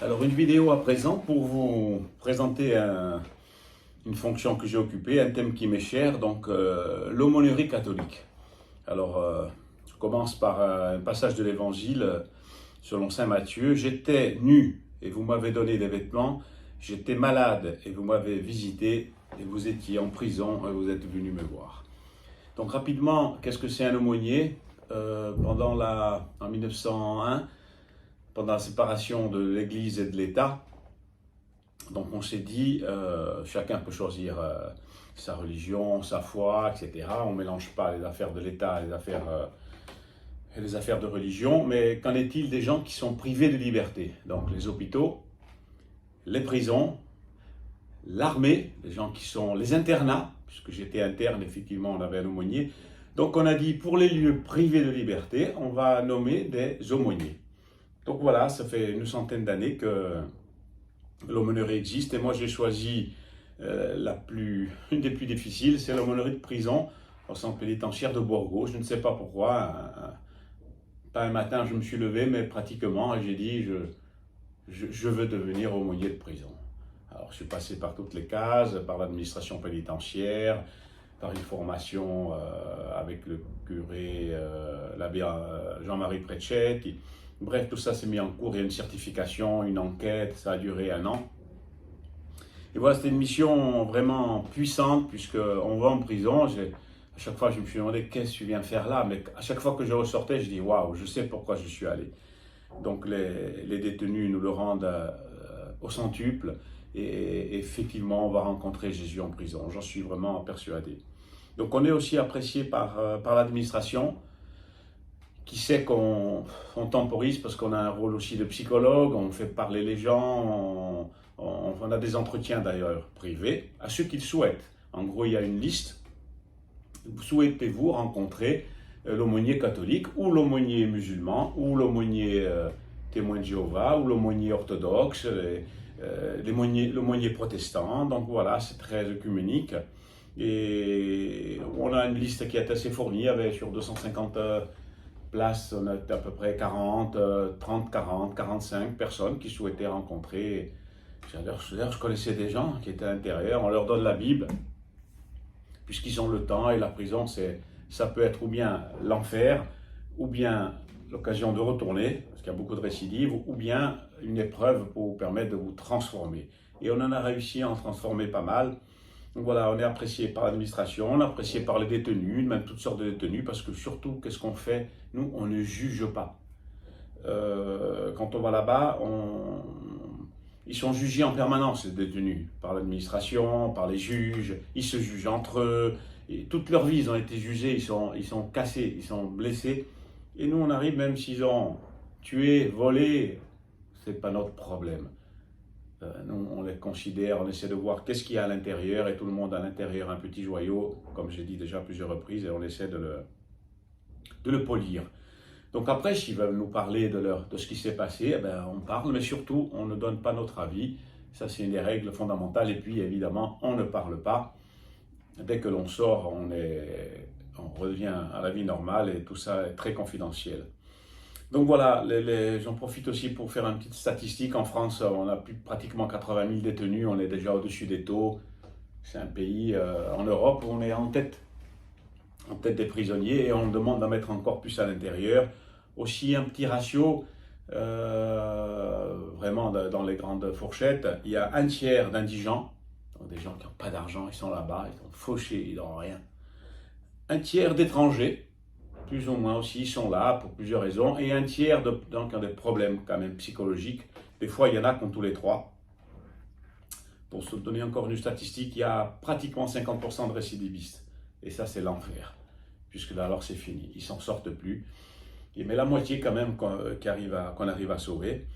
Alors, une vidéo à présent pour vous présenter une fonction que j'ai occupée, un thème qui m'est cher, donc l'aumônerie catholique. Alors, je commence par un passage de l'Évangile selon saint Matthieu. J'étais nu et vous m'avez donné des vêtements, j'étais malade et vous m'avez visité, et vous étiez en prison et vous êtes venu me voir. Donc rapidement, qu'est-ce que c'est un aumônier? En 1901, pendant la séparation de l'Église et de l'État, donc on s'est dit, chacun peut choisir sa religion, sa foi, etc. On ne mélange pas les affaires de l'État et les affaires de religion, mais qu'en est-il des gens qui sont privés de liberté? Donc les hôpitaux, les prisons, l'armée, les gens qui sont les internats, puisque j'étais interne, effectivement, on avait un aumônier. Donc on a dit, pour les lieux privés de liberté, on va nommer des aumôniers. Donc voilà, ça fait une centaine d'années que l'aumônerie existe, et moi j'ai choisi une des plus difficiles, c'est l'aumônerie de prison au centre pénitentiaire de Borgo. Je ne sais pas pourquoi, pas un matin je me suis levé, mais pratiquement, et j'ai dit je veux devenir aumônier de prison. Alors je suis passé par toutes les cases, par l'administration pénitentiaire, par une formation avec le curé, l'abbé Jean-Marie Préchet. Bref, tout ça s'est mis en cours, il y a une certification, une enquête, ça a duré 1 an. Et voilà, c'était une mission vraiment puissante, puisqu'on va en prison. À chaque fois, je me suis demandé, qu'est-ce que tu viens faire là? Mais à chaque fois que je ressortais, je dis, waouh, je sais pourquoi je suis allé. Donc les détenus nous le rendent au centuple, et effectivement, on va rencontrer Jésus en prison. J'en suis vraiment persuadé. Donc on est aussi apprécié par l'administration, qui sait qu'on temporise parce qu'on a un rôle aussi de psychologue, on fait parler les gens, on a des entretiens d'ailleurs privés à ceux qui le souhaitent. En gros, il y a une liste. Souhaitez-vous rencontrer l'aumônier catholique ou l'aumônier musulman ou l'aumônier témoin de Jéhovah ou l'aumônier orthodoxe, l'aumônier protestant. Donc voilà, c'est très œcuménique. Et on a une liste qui est assez fournie, avec sur 250 places, on a à peu près 40, 30, 40, 45 personnes qui souhaitaient rencontrer. Je connaissais des gens qui étaient à l'intérieur, on leur donne la Bible, puisqu'ils ont le temps, et la prison, ça peut être ou bien l'enfer, ou bien l'occasion de retourner, parce qu'il y a beaucoup de récidives, ou bien une épreuve pour vous permettre de vous transformer. Et on en a réussi à en transformer pas mal. Donc voilà, on est apprécié par l'administration, on est apprécié par les détenus, même toutes sortes de détenus, parce que surtout, qu'est-ce qu'on fait? Nous, on ne juge pas. Quand on va là-bas, ils sont jugés en permanence, les détenus, par l'administration, par les juges, ils se jugent entre eux, et toute leur vie, ils ont été jugés, ils sont cassés, ils sont blessés, et nous, on arrive, même s'ils ont tué, volé, c'est pas notre problème. Nous, on les considère, on essaie de voir qu'est-ce qu'il y a à l'intérieur, et tout le monde a à l'intérieur un petit joyau, comme j'ai dit déjà à plusieurs reprises, et on essaie de le polir. Donc après, s'ils veulent nous parler de ce qui s'est passé, eh ben, on parle, mais surtout, on ne donne pas notre avis. Ça, c'est une des règles fondamentales. Et puis, évidemment, on ne parle pas. Dès que l'on sort, on revient à la vie normale, et tout ça est très confidentiel. Donc voilà, j'en profite aussi pour faire une petite statistique. En France, on a pratiquement 80 000 détenus, on est déjà au-dessus des taux. C'est un pays en Europe où on est en tête des prisonniers, et on demande d'en mettre encore plus à l'intérieur. Aussi un petit ratio, vraiment dans les grandes fourchettes, il y a un tiers d'indigents, donc des gens qui n'ont pas d'argent, ils sont là-bas, ils sont fauchés, ils n'ont rien. Un tiers d'étrangers, plus ou moins aussi, ils sont là pour plusieurs raisons, et un tiers de gens qui ont des problèmes quand même psychologiques. Des fois, il y en a qui ont tous les trois. Pour se donner encore une statistique, il y a pratiquement 50% de récidivistes. Et ça, c'est l'enfer, puisque là, alors c'est fini, ils s'en sortent plus. Mais la moitié quand même qu'on arrive à sauver.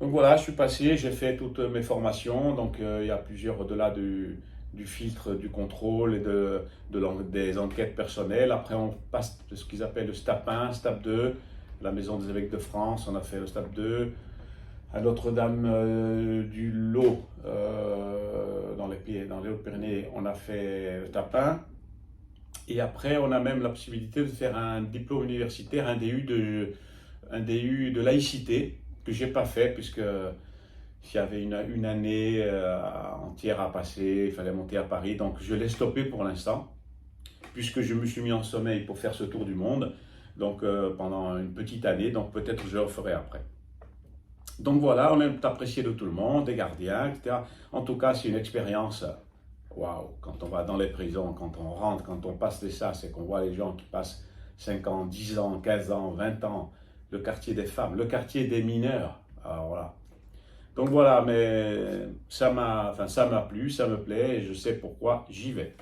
Donc voilà, je suis passé, j'ai fait toutes mes formations. Donc il y a plusieurs, au-delà du filtre, du contrôle et des enquêtes personnelles. Après, on passe de ce qu'ils appellent le STAP 1, STAP 2, la Maison des évêques de France, on a fait le STAP 2. À Notre-Dame du Lot, dans les Hautes-Pyrénées, on a fait le STAP 1. Et après, on a même la possibilité de faire un diplôme universitaire, un DU de laïcité, que je n'ai pas fait, puisque J'avais une année entière à passer, il fallait monter à Paris, donc je l'ai stoppé pour l'instant, puisque je me suis mis en sommeil pour faire ce tour du monde, donc pendant une petite année, donc peut-être je le ferai après. Donc voilà, on est apprécié de tout le monde, des gardiens, etc. En tout cas, c'est une expérience, waouh, quand on va dans les prisons, quand on rentre, quand on passe les sas et qu'on voit les gens qui passent 5 ans, 10 ans, 15 ans, 20 ans, le quartier des femmes, le quartier des mineurs, alors voilà. Donc voilà, mais ça m'a plu, ça me plaît et je sais pourquoi j'y vais.